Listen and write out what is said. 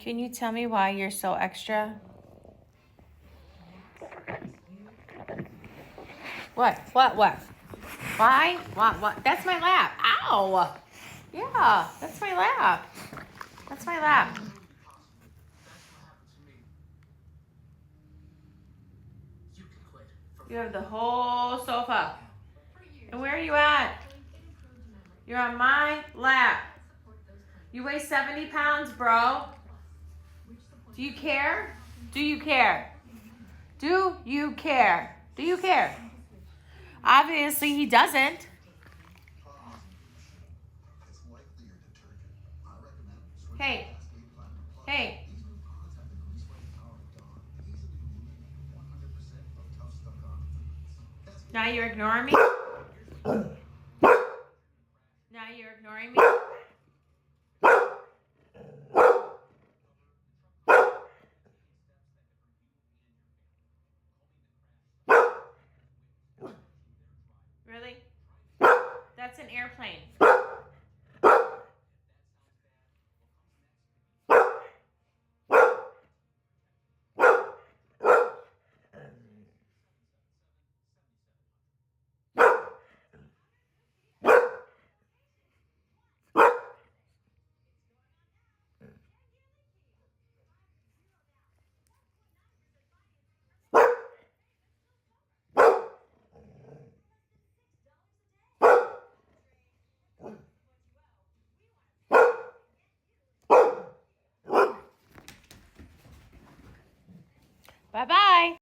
Can you tell me why you're so extra? What? Why? What? That's my lap. Ow! Yeah, that's my lap. That's my lap. You have the whole sofa. And where are you at? You're on my lap. You weigh 70 pounds, bro. Do you care? Do you care? Do you care? Do you care? Obviously, he doesn't. Hey. Hey. Now you're ignoring me? Now you're ignoring me? Really? That's an airplane. Bye-bye.